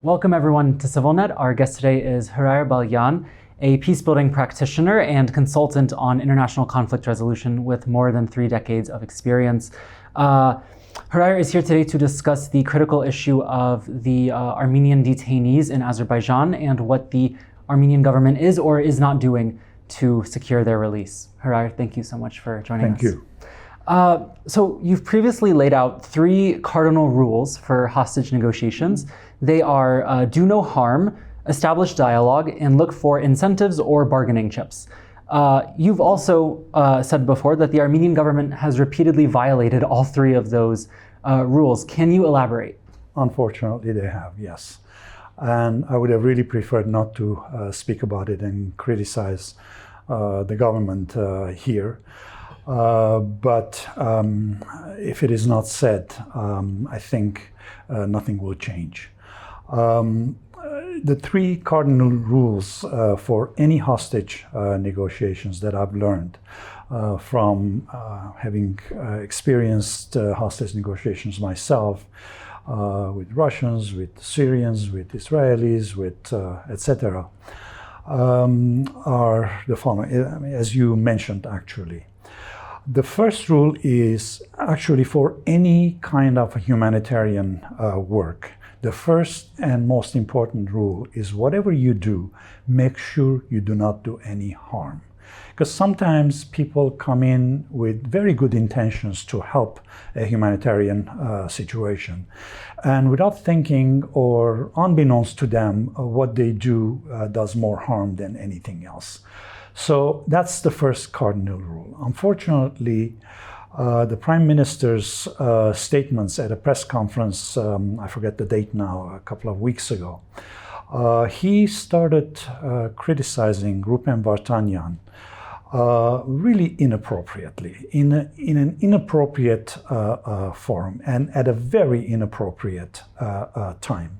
Welcome everyone to CivilNet. Our guest today is Hrair Balian, a peacebuilding practitioner and consultant on international conflict resolution with more than 3 decades of experience. Hrair is here today to discuss the critical issue of the Armenian detainees in Azerbaijan and what the Armenian government is or is not doing to secure their release. Hrair, thank you so much for joining us. Thank you. So you've previously laid out 3 cardinal rules for hostage negotiations. They are do no harm, establish dialogue, and look for incentives or bargaining chips. You've also said before that the Armenian government has repeatedly violated all 3 of those rules. Can you elaborate? Unfortunately, they have, yes. And I would have really preferred not to speak about it and criticize the government here. But if it is not said, I think nothing will change. The 3 cardinal rules for any hostage negotiations that I've learned from having experienced hostage negotiations myself with Russians, with Syrians, with Israelis, with etc., are the following, as you mentioned actually. The first rule is actually for any kind of humanitarian work. The first and most important rule is whatever you do, make sure you do not do any harm. Because sometimes people come in with very good intentions to help a humanitarian situation. And without thinking or unbeknownst to them, what they do does more harm than anything else. So that's the first cardinal rule. Unfortunately, the Prime Minister's statements at a press conference, I forget the date now, a couple of weeks ago, he started criticizing Hrair Balian really inappropriately, in an inappropriate forum and at a very inappropriate time.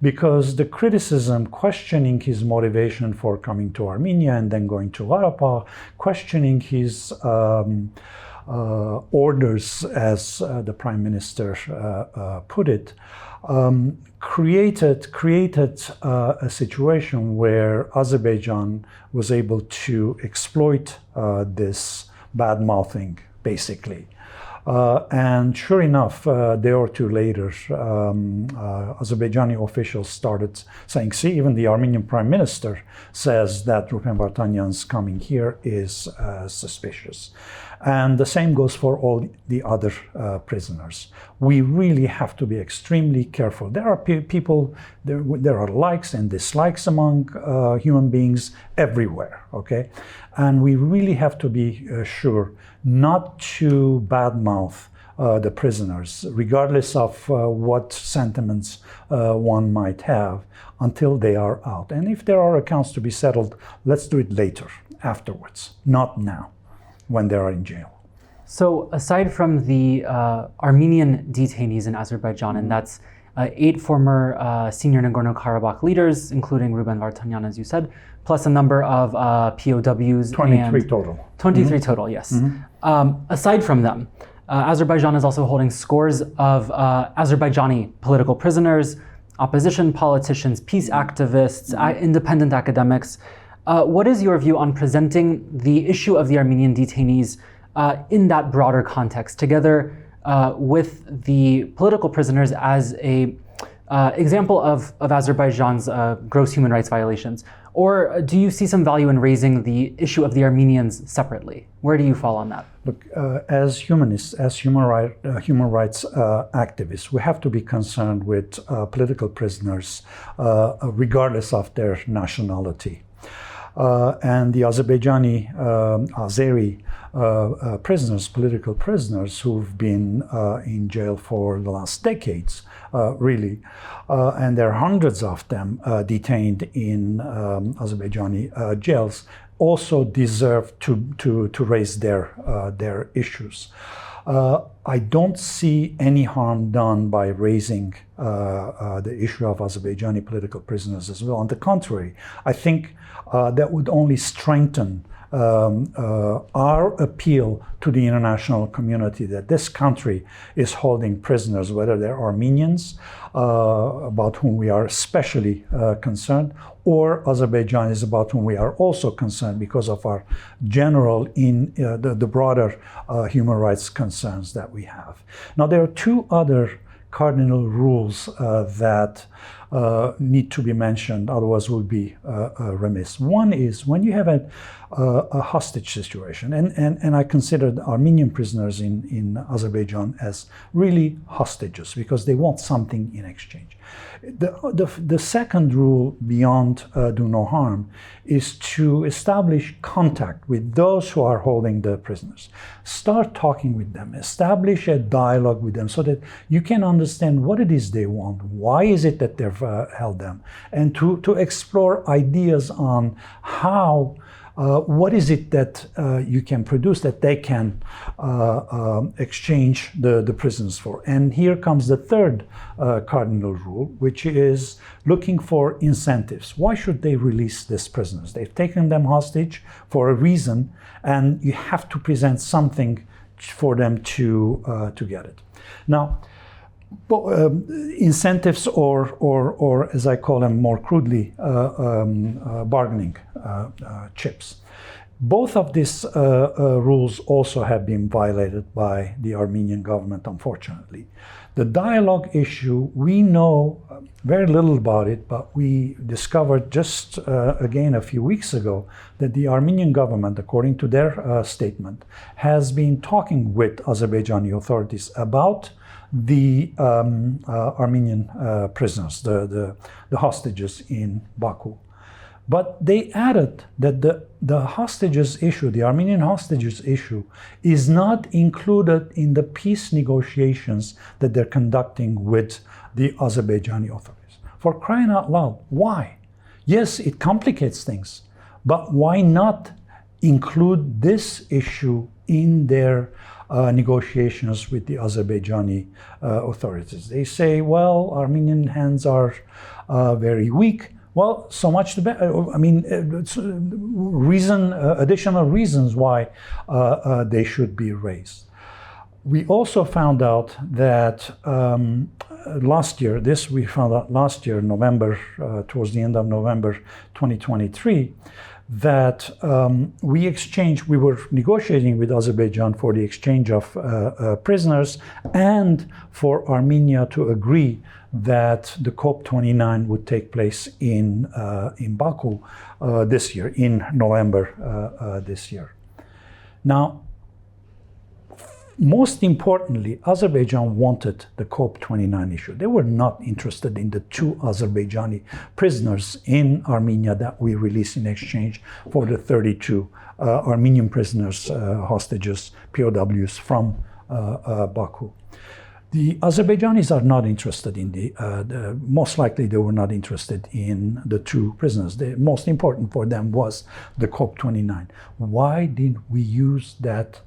Because the criticism, questioning his motivation for coming to Armenia and then going to Karabakh, questioning his orders, as the Prime Minister put it, created a situation where Azerbaijan was able to exploit this bad mouthing, basically. And sure enough, a day or 2 later, Azerbaijani officials started saying, see, even the Armenian Prime Minister says that Hrair Balian's coming here is suspicious. And the same goes for all the other prisoners. We really have to be extremely careful. There are people, there are likes and dislikes among human beings everywhere, okay? And we really have to be sure not to badmouth the prisoners, regardless of what sentiments one might have, until they are out. And if there are accounts to be settled, let's do it later, afterwards, not now, when they are in jail. So aside from the Armenian detainees in Azerbaijan, and that's 8 former senior Nagorno-Karabakh leaders, including Hrair Balian, as you said, plus a number of POWs. 23 total. 23 total, yes. Aside from them, Azerbaijan is also holding scores of Azerbaijani political prisoners, opposition politicians, peace activists, independent academics. What is your view on presenting the issue of the Armenian detainees in that broader context, together with the political prisoners as a example of Azerbaijan's gross human rights violations? Or do you see some value in raising the issue of the Armenians separately? Where do you fall on that? Look, as humanists, as human rights activists, we have to be concerned with political prisoners regardless of their nationality. And the Azerbaijani, Azeri prisoners, political prisoners who've been in jail for the last decades, really, and there are hundreds of them detained in Azerbaijani jails, also deserve to raise their issues. I don't see any harm done by raising the issue of Azerbaijani political prisoners as well. On the contrary, I think that would only strengthen our appeal to the international community that this country is holding prisoners, whether they're Armenians, about whom we are especially concerned, or Azerbaijanis, about whom we are also concerned because of our general, the broader human rights concerns that we have. Now, there are two other cardinal rules that need to be mentioned, otherwise we'll be remiss. One is when you have a hostage situation, and I consider the Armenian prisoners in Azerbaijan as really hostages because they want something in exchange. The second rule beyond do no harm is to establish contact with those who are holding the prisoners. Start talking with them, establish a dialogue with them so that you can understand what it is they want, why is it that they've held them, and to explore ideas on how what is it that you can produce that they can exchange the prisons for? And here comes the third cardinal rule, which is looking for incentives. Why should they release these prisoners? They've taken them hostage for a reason, and you have to present something for them to get it. Now, incentives or as I call them more crudely, bargaining chips. Both of these rules also have been violated by the Armenian government, unfortunately. The dialogue issue, we know very little about it, but we discovered just again a few weeks ago that the Armenian government, according to their statement, has been talking with Azerbaijani authorities about the Armenian prisoners, the hostages in Baku. But they added that the hostages issue, the Armenian hostages issue, is not included in the peace negotiations that they're conducting with the Azerbaijani authorities. For crying out loud, why? Yes, it complicates things, but why not include this issue in their negotiations with the Azerbaijani authorities? They say, well, Armenian hands are very weak. Well, so much the better. I mean, additional reasons why they should be raised. We also found out that last year, November, towards the end of November 2023, that we were negotiating with Azerbaijan for the exchange of prisoners and for Armenia to agree that the COP29 would take place in Baku this year, in November this year. Now, most importantly, Azerbaijan wanted the COP29 issue. They were not interested in the two Azerbaijani prisoners in Armenia that we released in exchange for the 32 Armenian prisoners, hostages, POWs from Baku. The Azerbaijanis are not interested in most likely they were not interested in the two prisoners. The most important for them was the COP29. Why did we use that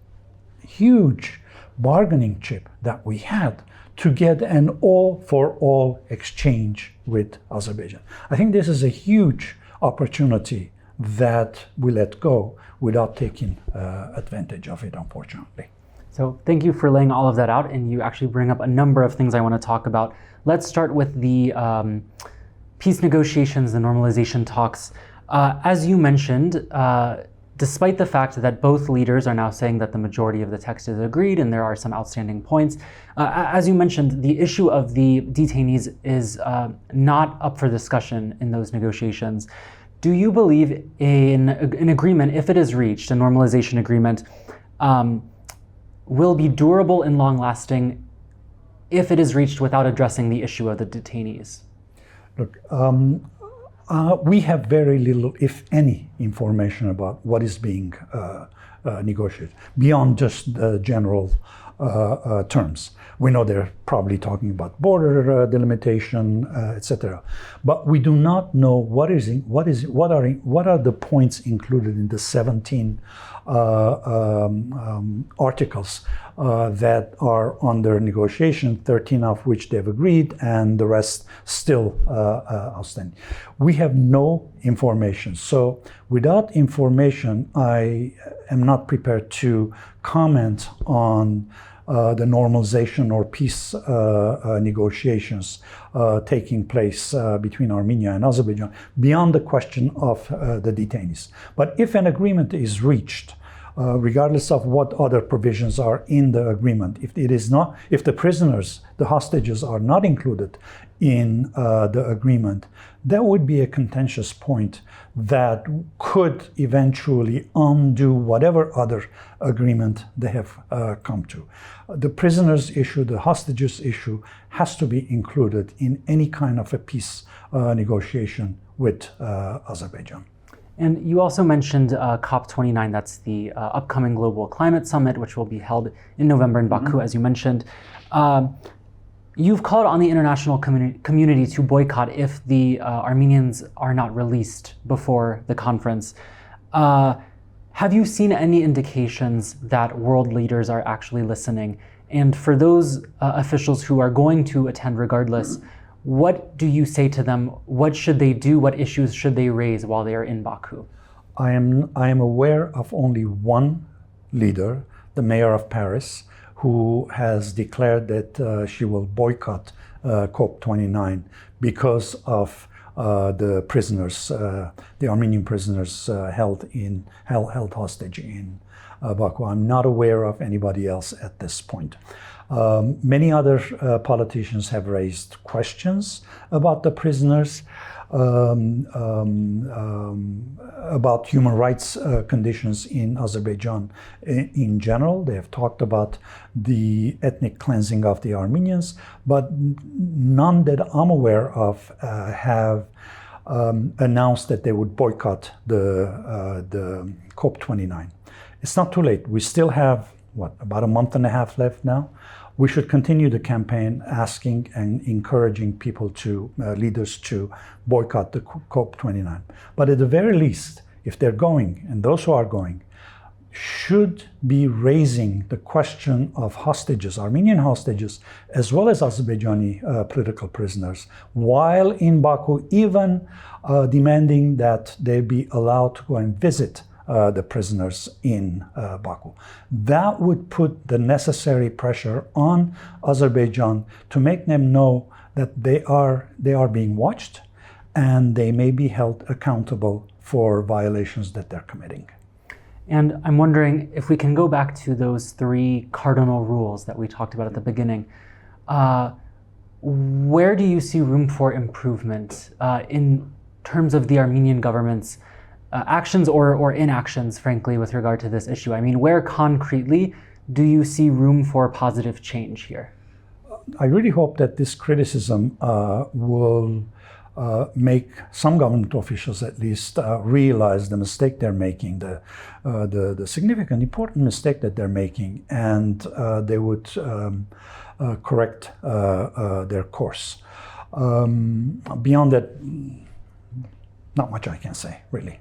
huge bargaining chip that we had to get an all-for-all exchange with Azerbaijan? I think this is a huge opportunity that we let go without taking advantage of it, unfortunately. So thank you for laying all of that out, and you actually bring up a number of things I want to talk about. Let's start with the peace negotiations, the normalization talks. As you mentioned, despite the fact that both leaders are now saying that the majority of the text is agreed and there are some outstanding points, as you mentioned, the issue of the detainees is not up for discussion in those negotiations. Do you believe in an agreement, if it is reached, a normalization agreement, will be durable and long-lasting if it is reached without addressing the issue of the detainees? Look, we have very little, if any, information about what is being negotiated, beyond just the general terms. We know they're probably talking about border delimitation, etc. But we do not know what are the points included in the 17 articles that are under negotiation, 13 of which they've agreed, and the rest still outstanding. We have no information. So without information, I am not prepared to comment on the normalization or peace negotiations taking place between Armenia and Azerbaijan, beyond the question of the detainees. But if an agreement is reached, regardless of what other provisions are in the agreement, if the prisoners, the hostages, are not included in the agreement, that would be a contentious point that could eventually undo whatever other agreement they have come to. The prisoners issue, the hostages issue, has to be included in any kind of a peace negotiation with Azerbaijan. And you also mentioned COP29, that's the upcoming Global Climate Summit, which will be held in November in Baku, as you mentioned. You've called on the international community to boycott if the Armenians are not released before the conference. Have you seen any indications that world leaders are actually listening? And for those officials who are going to attend regardless, what do you say to them? What should they do? What issues should they raise while they are in Baku? I am aware of only one leader, the mayor of Paris, who has declared that she will boycott COP29 because of the prisoners, the Armenian prisoners held hostage in Baku. I'm not aware of anybody else at this point. Many other politicians have raised questions about the prisoners, about human rights conditions in Azerbaijan in general. They have talked about the ethnic cleansing of the Armenians, but none that I'm aware of have announced that they would boycott the COP29. It's not too late. We still have, about a month and a half left now. We should continue the campaign asking and encouraging people leaders to boycott the COP29. But at the very least, if they're going, and those who are going, should be raising the question of hostages, Armenian hostages, as well as Azerbaijani political prisoners, while in Baku, even demanding that they be allowed to go and visit the prisoners in Baku. That would put the necessary pressure on Azerbaijan to make them know that they are being watched and they may be held accountable for violations that they're committing. And I'm wondering if we can go back to those 3 cardinal rules that we talked about at the beginning. Where do you see room for improvement in terms of the Armenian government's actions or inactions, frankly, with regard to this issue? I mean, where concretely do you see room for positive change here? I really hope that this criticism will make some government officials at least realize the mistake they're making, the significant, important mistake that they're making, and they would correct their course. Beyond that, not much I can say, really.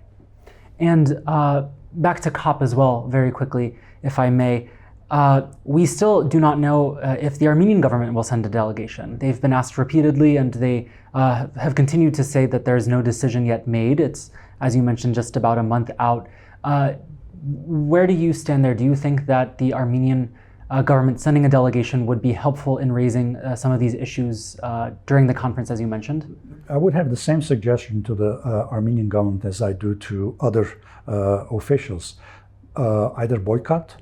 And back to COP as well, very quickly, if I may. We still do not know if the Armenian government will send a delegation. They've been asked repeatedly, and they have continued to say that there's no decision yet made. It's, as you mentioned, just about a month out. Where do you stand there? Do you think that the Armenian government sending a delegation would be helpful in raising some of these issues during the conference, as you mentioned? I would have the same suggestion to the Armenian government as I do to other officials. Either boycott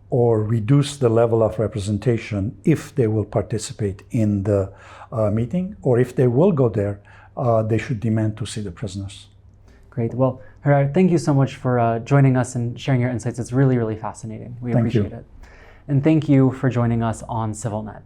or reduce the level of representation if they will participate in the meeting, or if they will go there, they should demand to see the prisoners. Great. Well, Hrair, thank you so much for joining us and sharing your insights. It's really, really fascinating. We appreciate it. And thank you for joining us on CivilNet.